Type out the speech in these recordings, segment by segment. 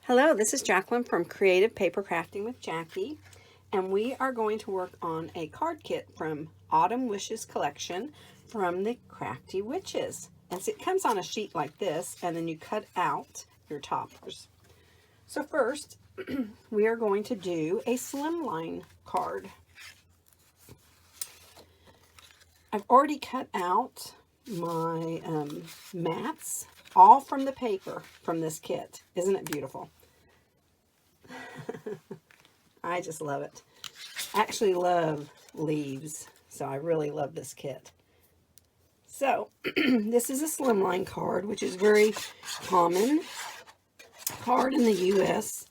Hello, this is Jacqueline from Creative Paper Crafting with Jackie, and we are going to work on a card kit from Autumn Wishes collection from the Crafty Witches. And so it comes on a sheet like this, and then you cut out your toppers. So first, we are going to do a slimline card. I've already cut out my mats, all from the paper from this kit. Isn't it beautiful? I just love it. I actually love leaves, so I really love this kit. So, this is a slimline card, which is very common card in the U.S.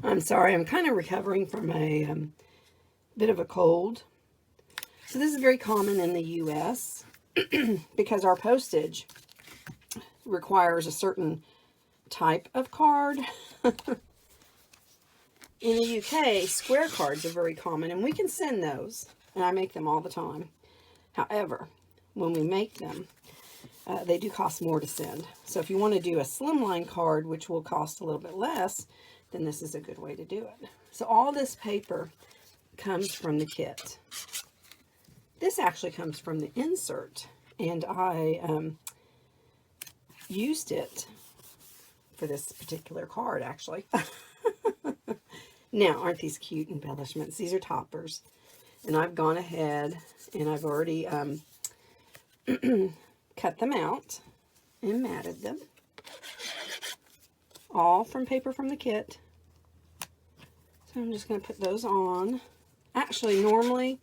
I'm sorry, I'm kind of recovering from a bit of a cold. So this is very common in the U.S. because our postage requires a certain type of card. In the UK, square cards are very common, and we can send those, and I make them all the time. However, when we make them, they do cost more to send. So if you want to do a slimline card, which will cost a little bit less, then this is a good way to do it. So all this paper comes from the kit. This actually comes from the insert, and I used it for this particular card, actually. Now, aren't these cute embellishments? These are toppers. And I've gone ahead and I've already cut them out and matted them. All from paper from the kit. So I'm just going to put those on. Actually, normally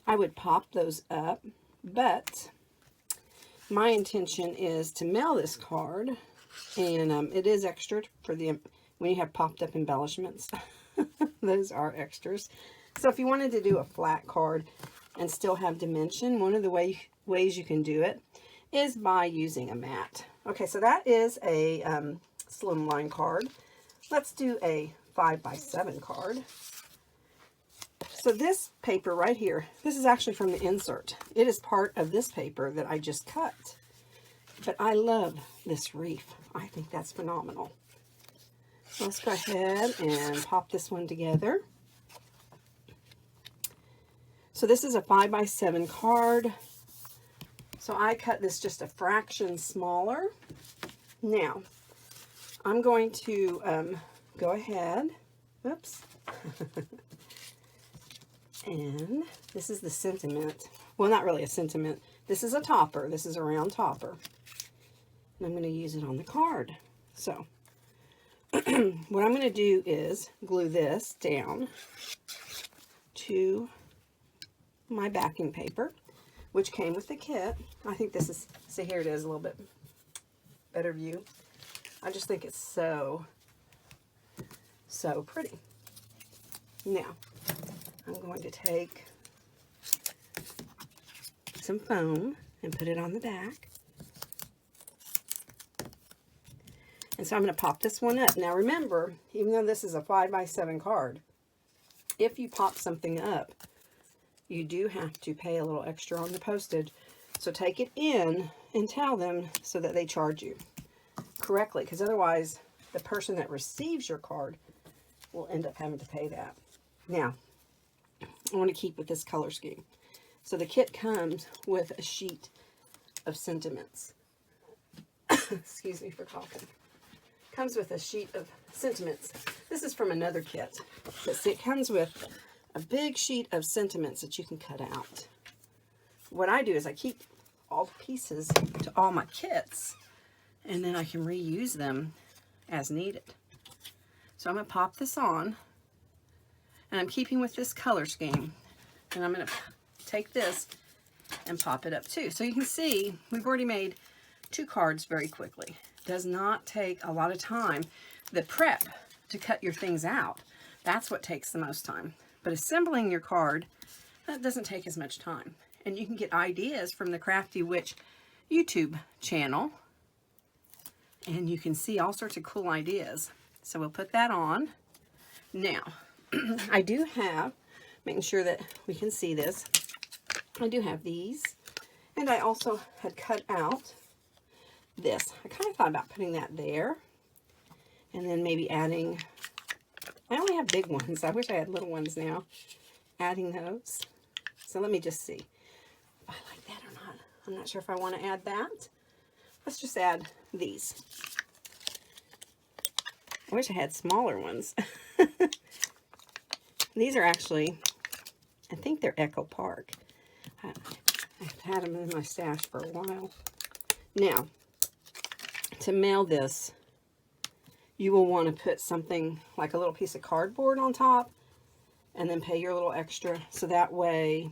I would pop those up, but my intention is to mail this card, and it is extra for the when you have popped up embellishments. Those are extras. So if you wanted to do a flat card and still have dimension, one of the ways you can do it is by using a mat. Okay, so that is a slimline card. Let's do a 5x7 card. So this paper right here, this is actually from the insert. It is part of this paper that I just cut. But I love this reef. I think that's phenomenal. So let's go ahead and pop this one together. So this is a 5x7 card. So I cut this just a fraction smaller. Now, I'm going to go ahead. Oops. And this is the sentiment. Well, not really a sentiment. This is a topper. This is a round topper. And I'm going to use it on the card. So, what I'm going to do is glue this down to my backing paper, which came with the kit. I think this is, see, here it is, a little bit better view. I just think it's so pretty. Now, I'm going to take some foam and put it on the back. And so I'm going to pop this one up. Now remember, even though this is a 5x7 card, if you pop something up, you do have to pay a little extra on the postage. So take it in and tell them so that they charge you correctly, because otherwise the person that receives your card will end up having to pay that. Now, I want to keep with this color scheme. So the kit comes with a sheet of sentiments. Excuse me for coughing. Comes with a sheet of sentiments. This is from another kit. But see, it comes with a big sheet of sentiments that you can cut out. What I do is I keep all the pieces to all my kits, and then I can reuse them as needed. So I'm going to pop this on, and I'm keeping with this color scheme. And I'm going to take this and pop it up too. So you can see we've already made 2 cards very quickly. Does not take a lot of time. The prep to cut your things out, that's what takes the most time. But assembling your card, that doesn't take as much time. And you can get ideas from the Crafty Witch YouTube channel, and you can see all sorts of cool ideas. So we'll put that on. Now, I do have, making sure that we can see this, I do have these, and I also had cut out this. I kind of thought about putting that there. And then maybe adding, I only have big ones. I wish I had little ones now. Adding those. So let me just see if I like that or not. I'm not sure if I want to add that. Let's just add these. I wish I had smaller ones. These are actually, I think they're Echo Park. I've had them in my stash for a while. Now, to mail this, you will want to put something like a little piece of cardboard on top and then pay your little extra. So that way,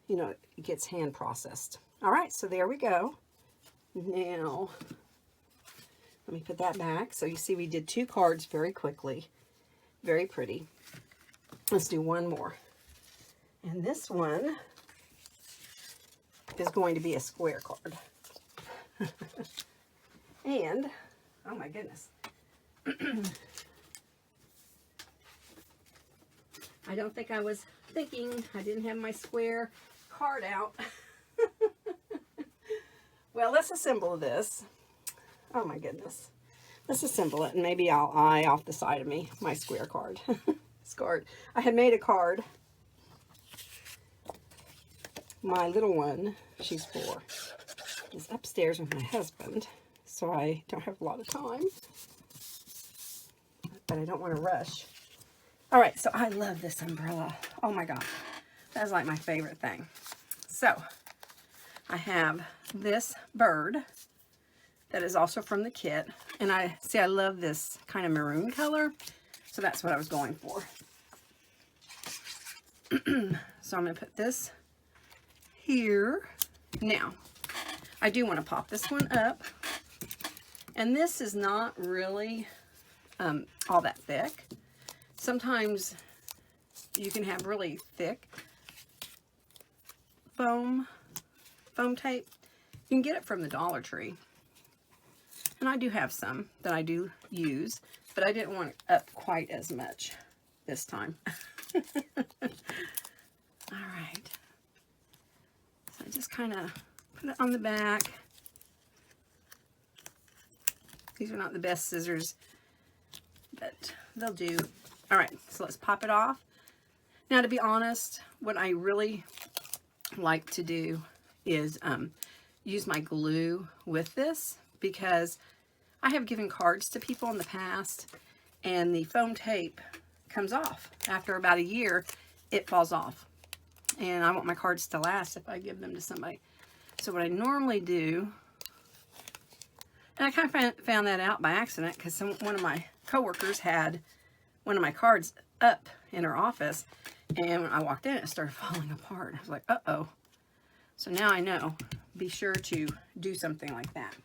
you know, it gets hand processed. All right, so there we go. Now, let me put that back. So you see we did 2 cards very quickly. Very pretty. Let's do one more. And this one is going to be a square card. And, oh my goodness. I don't think I was thinking. I didn't have my square card out. Well, let's assemble this. Oh my goodness. Let's assemble it, and maybe I'll eye off the side of me my square card. This card. I had made a card. My little one, she's 4, is upstairs with my husband, so I don't have a lot of time. But I don't want to rush. All right, so I love this umbrella. Oh my God. That's like my favorite thing. So, I have this bird that is also from the kit. And I love this kind of maroon color. So that's what I was going for. So I'm going to put this here. Now, I do want to pop this one up. And this is not really all that thick. Sometimes you can have really thick foam tape. You can get it from the Dollar Tree. And I do have some that I do use, but I didn't want it up quite as much this time. All right. So I just kind of put it on the back. These are not the best scissors, but they'll do. All right, so let's pop it off. Now, to be honest, what I really like to do is use my glue with this, because I have given cards to people in the past and the foam tape comes off. After about a year, it falls off. And I want my cards to last if I give them to somebody. So what I normally do, and I kind of found that out by accident, because one of my coworkers had one of my cards up in her office, and when I walked in, it started falling apart. I was like, uh-oh. So now I know. Be sure to do something like that.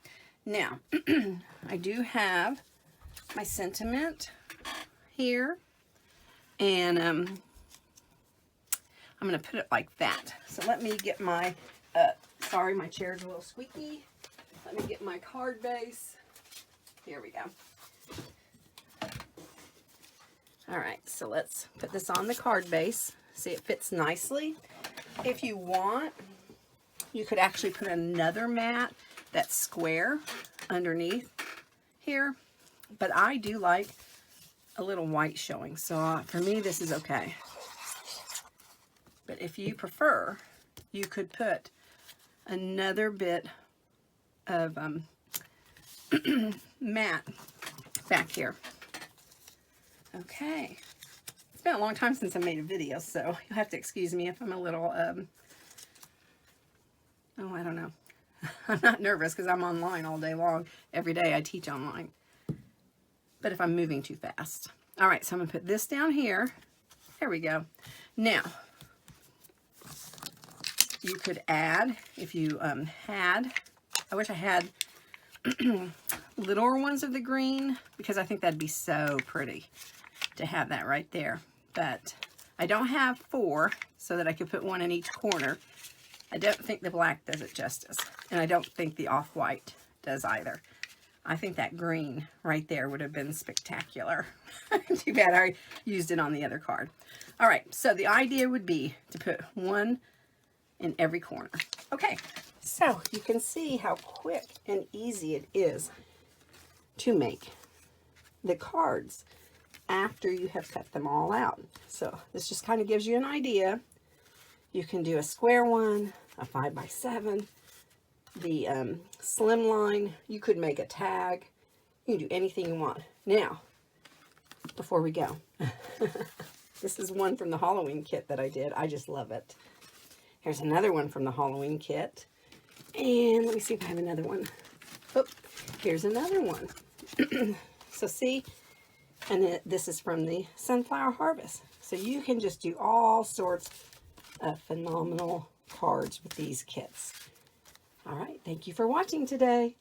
Now, I do have my sentiment here, and I'm going to put it like that. So let me get my, sorry, my chair's a little squeaky. Let me get my card base. Here we go. All right, so let's put this on the card base. See, it fits nicely. If you want, you could actually put another mat that's square underneath here, but I do like a little white showing, so for me this is okay. But if you prefer, you could put another bit of mat back here. Okay, it's been a long time since I made a video, so you'll have to excuse me if I'm a little oh, I don't know. I'm not nervous because I'm online all day long. Every day I teach online. But if I'm moving too fast. All right, so I'm going to put this down here. There we go. Now, you could add, if you had, I wish I had littler ones of the green, because I think that'd be so pretty to have that right there. But I don't have 4 so that I could put one in each corner. I don't think the black does it justice, and I don't think the off-white does either. I think that green right there would have been spectacular. Too bad I used it on the other card. All right, so the idea would be to put one in every corner. Okay, so you can see how quick and easy it is to make the cards after you have cut them all out. So this just kind of gives you an idea. You can do a square one, a 5x7, the slimline. You could make a tag. You can do anything you want. Now, before we go, this is one from the Halloween kit that I did. I just love it. Here's another one from the Halloween kit. And let me see if I have another one. Oh, here's another one. So see, and this is from the Sunflower Harvest. So you can just do all sorts of phenomenal cards with these kits. All right, thank you for watching today.